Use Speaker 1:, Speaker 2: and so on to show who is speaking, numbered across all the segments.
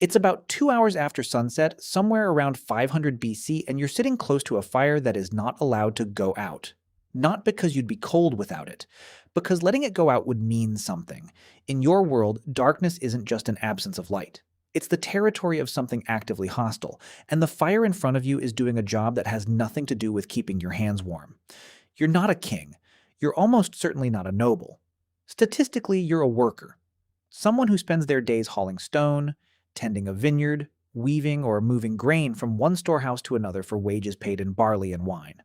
Speaker 1: It's about 2 hours after sunset, somewhere around 500 BC, and you're sitting close to a fire that is not allowed to go out. Not because you'd be cold without it, because letting it go out would mean something. In your world, darkness isn't just an absence of light. It's the territory of something actively hostile, and the fire in front of you is doing a job that has nothing to do with keeping your hands warm. You're not a king. You're almost certainly not a noble. Statistically, you're a worker. Someone who spends their days hauling stone, tending a vineyard, weaving or moving grain from one storehouse to another for wages paid in barley and wine.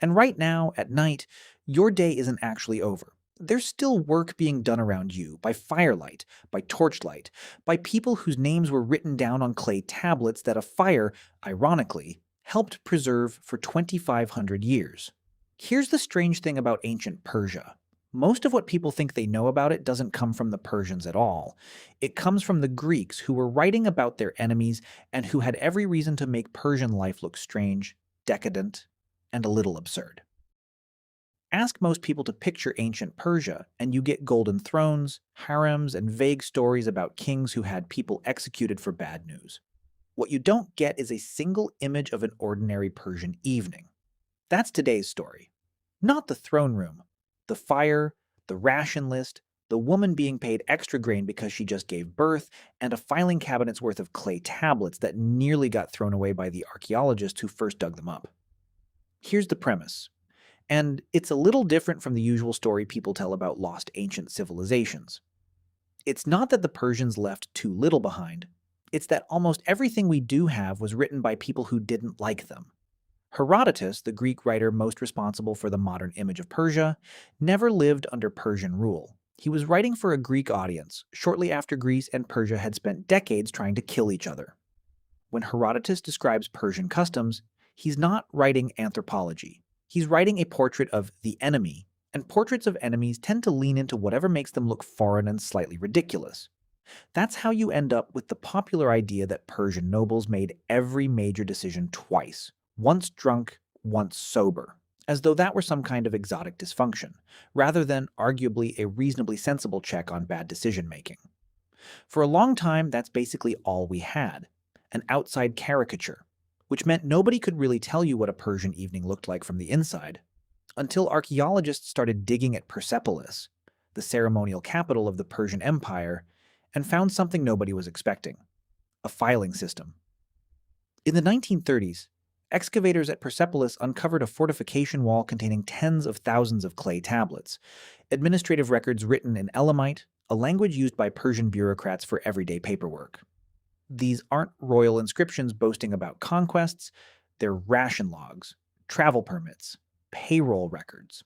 Speaker 1: And right now, at night, your day isn't actually over. There's still work being done around you by firelight, by torchlight, by people whose names were written down on clay tablets that a fire, ironically, helped preserve for 2,500 years. Here's the strange thing about ancient Persia. Most of what people think they know about it doesn't come from the Persians at all. It comes from the Greeks, who were writing about their enemies and who had every reason to make Persian life look strange, decadent, and a little absurd. Ask most people to picture ancient Persia, and you get golden thrones, harems, and vague stories about kings who had people executed for bad news. What you don't get is a single image of an ordinary Persian evening. That's today's story. Not the throne room, the fire, the ration list, the woman being paid extra grain because she just gave birth, and a filing cabinet's worth of clay tablets that nearly got thrown away by the archaeologists who first dug them up. Here's the premise, and it's a little different from the usual story people tell about lost ancient civilizations. It's not that the Persians left too little behind, it's that almost everything we do have was written by people who didn't like them. Herodotus, the Greek writer most responsible for the modern image of Persia, never lived under Persian rule. He was writing for a Greek audience, shortly after Greece and Persia had spent decades trying to kill each other. When Herodotus describes Persian customs, he's not writing anthropology. He's writing a portrait of the enemy, and portraits of enemies tend to lean into whatever makes them look foreign and slightly ridiculous. That's how you end up with the popular idea that Persian nobles made every major decision twice, once drunk, once sober, as though that were some kind of exotic dysfunction, rather than arguably a reasonably sensible check on bad decision-making. For a long time, that's basically all we had, an outside caricature, which meant nobody could really tell you what a Persian evening looked like from the inside, until archaeologists started digging at Persepolis, the ceremonial capital of the Persian Empire, and found something nobody was expecting: a filing system. In the 1930s, excavators at Persepolis uncovered a fortification wall containing tens of thousands of clay tablets, administrative records written in Elamite, a language used by Persian bureaucrats for everyday paperwork. These aren't royal inscriptions boasting about conquests, they're ration logs, travel permits, payroll records.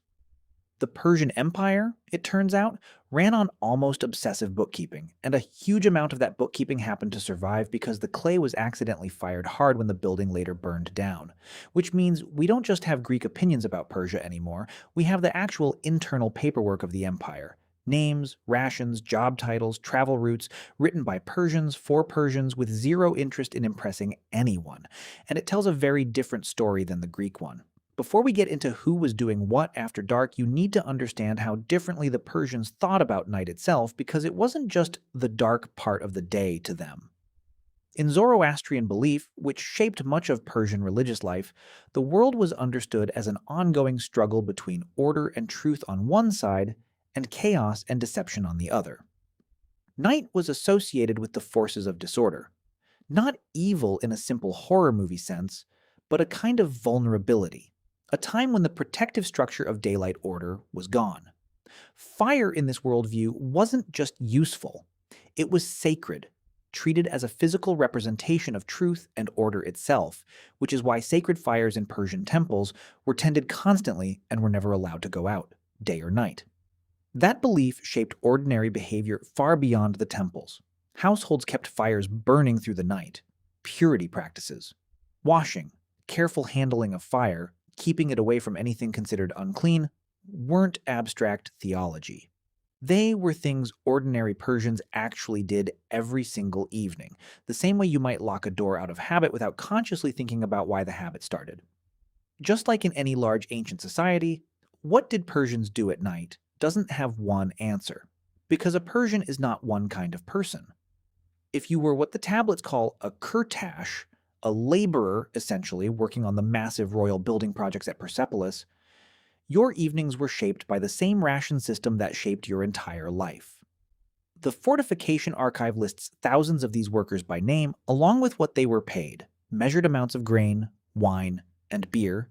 Speaker 1: The Persian Empire, it turns out, ran on almost obsessive bookkeeping, and a huge amount of that bookkeeping happened to survive because the clay was accidentally fired hard when the building later burned down. Which means we don't just have Greek opinions about Persia anymore, we have the actual internal paperwork of the empire. Names, rations, job titles, travel routes, written by Persians for Persians with zero interest in impressing anyone. And it tells a very different story than the Greek one. Before we get into who was doing what after dark, you need to understand how differently the Persians thought about night itself, because it wasn't just the dark part of the day to them. In Zoroastrian belief, which shaped much of Persian religious life, the world was understood as an ongoing struggle between order and truth on one side and chaos and deception on the other. Night was associated with the forces of disorder. Not evil in a simple horror movie sense, but a kind of vulnerability. A time when the protective structure of daylight order was gone. Fire in this worldview wasn't just useful, it was sacred, treated as a physical representation of truth and order itself, which is why sacred fires in Persian temples were tended constantly and were never allowed to go out, day or night. That belief shaped ordinary behavior far beyond the temples. Households kept fires burning through the night. Purity practices, washing, careful handling of fire, keeping it away from anything considered unclean, weren't abstract theology. They were things ordinary Persians actually did every single evening, the same way you might lock a door out of habit without consciously thinking about why the habit started. Just like in any large ancient society, what did Persians do at night doesn't have one answer, because a Persian is not one kind of person. If you were what the tablets call a kurtash, a laborer essentially working on the massive royal building projects at Persepolis, your evenings were shaped by the same ration system that shaped your entire life. The Fortification Archive lists thousands of these workers by name, along with what they were paid, measured amounts of grain, wine, and beer,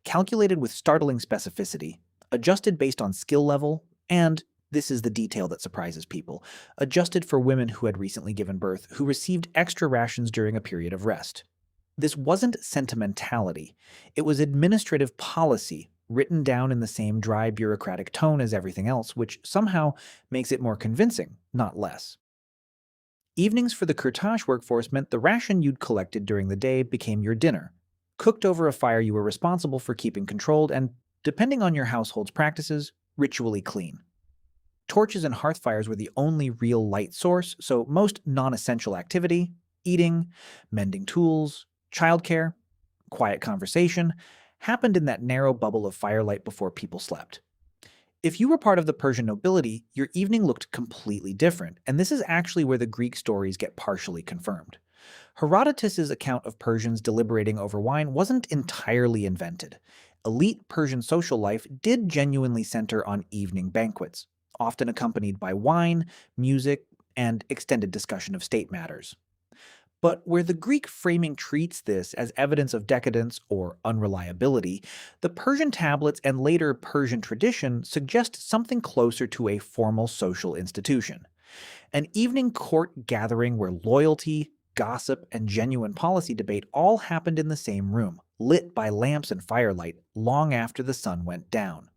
Speaker 1: calculated with startling specificity, adjusted based on skill level, and, this is the detail that surprises people, adjusted for women who had recently given birth who received extra rations during a period of rest. This wasn't sentimentality, it was administrative policy written down in the same dry bureaucratic tone as everything else, which somehow makes it more convincing, not less. Evenings for the Kurtash workforce meant the ration you'd collected during the day became your dinner, cooked over a fire you were responsible for keeping controlled and, depending on your household's practices, ritually clean. Torches and hearth fires were the only real light source, so most non-essential activity, eating, mending tools, childcare, quiet conversation, happened in that narrow bubble of firelight before people slept. If you were part of the Persian nobility, your evening looked completely different, and this is actually where the Greek stories get partially confirmed. Herodotus's account of Persians deliberating over wine wasn't entirely invented. Elite Persian social life did genuinely center on evening banquets, often accompanied by wine, music, and extended discussion of state matters. But where the Greek framing treats this as evidence of decadence or unreliability, the Persian tablets and later Persian tradition suggest something closer to a formal social institution. An evening court gathering where loyalty, gossip, and genuine policy debate all happened in the same room, lit by lamps and firelight long after the sun went down.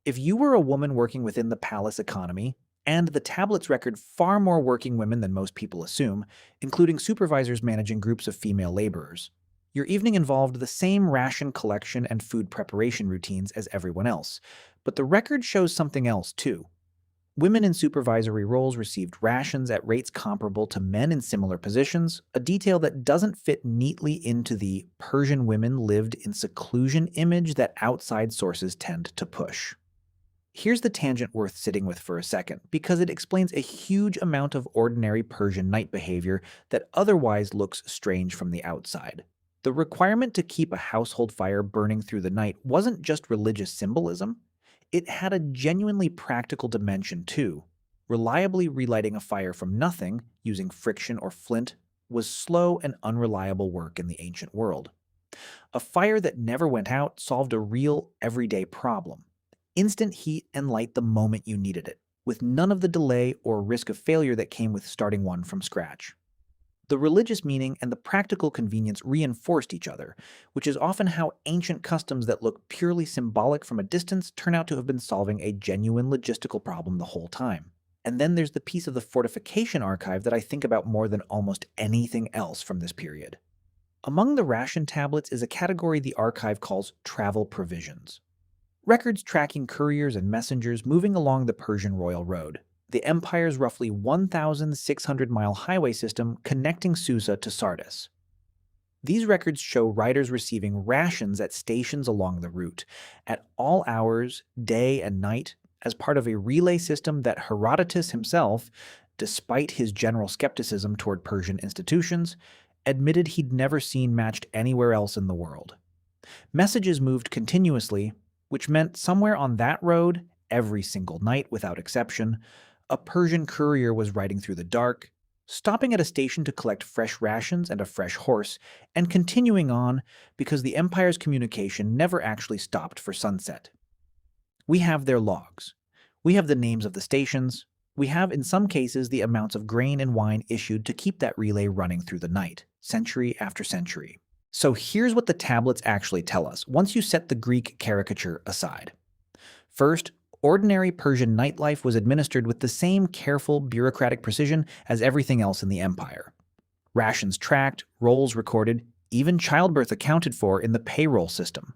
Speaker 1: If you were a woman working within the palace economy, and the tablets record far more working women than most people assume, including supervisors managing groups of female laborers, your evening involved the same ration collection and food preparation routines as everyone else. But the record shows something else, too. Women in supervisory roles received rations at rates comparable to men in similar positions, a detail that doesn't fit neatly into the Persian women lived in seclusion image that outside sources tend to push. Here's the tangent worth sitting with for a second, because it explains a huge amount of ordinary Persian night behavior that otherwise looks strange from the outside. The requirement to keep a household fire burning through the night wasn't just religious symbolism, it had a genuinely practical dimension too. Reliably relighting a fire from nothing, using friction or flint, was slow and unreliable work in the ancient world. A fire that never went out solved a real, everyday problem. Instant heat and light the moment you needed it, with none of the delay or risk of failure that came with starting one from scratch. The religious meaning and the practical convenience reinforced each other, which is often how ancient customs that look purely symbolic from a distance turn out to have been solving a genuine logistical problem the whole time. And then there's the piece of the Fortification Archive that I think about more than almost anything else from this period. Among the ration tablets is a category the archive calls travel provisions. Records tracking couriers and messengers moving along the Persian royal road, the empire's roughly 1,600-mile highway system connecting Susa to Sardis. These records show riders receiving rations at stations along the route, at all hours, day and night, as part of a relay system that Herodotus himself, despite his general skepticism toward Persian institutions, admitted he'd never seen matched anywhere else in the world. Messages moved continuously, which meant somewhere on that road, every single night without exception, a Persian courier was riding through the dark, stopping at a station to collect fresh rations and a fresh horse, and continuing on because the empire's communication never actually stopped for sunset. We have their logs. We have the names of the stations. We have, in some cases, the amounts of grain and wine issued to keep that relay running through the night, century after century. So here's what the tablets actually tell us, once you set the Greek caricature aside. First, ordinary Persian nightlife was administered with the same careful, bureaucratic precision as everything else in the empire. Rations tracked, rolls recorded, even childbirth accounted for in the payroll system.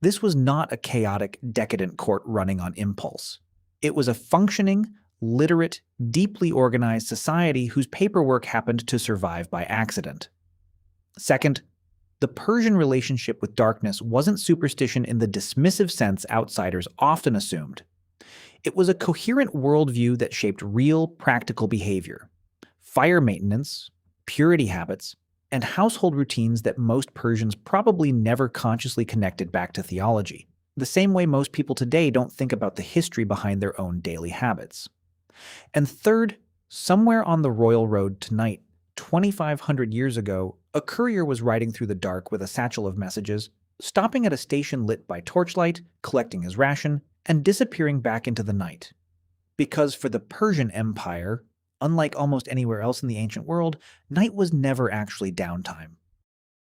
Speaker 1: This was not a chaotic, decadent court running on impulse. It was a functioning, literate, deeply organized society whose paperwork happened to survive by accident. Second, the Persian relationship with darkness wasn't superstition in the dismissive sense outsiders often assumed. It was a coherent worldview that shaped real, practical behavior. fire maintenance, purity habits, and household routines that most Persians probably never consciously connected back to theology, the same way most people today don't think about the history behind their own daily habits. And third, somewhere on the royal road tonight, 2,500 years ago, a courier was riding through the dark with a satchel of messages, stopping at a station lit by torchlight, collecting his ration, and disappearing back into the night. Because for the Persian Empire, unlike almost anywhere else in the ancient world, night was never actually downtime.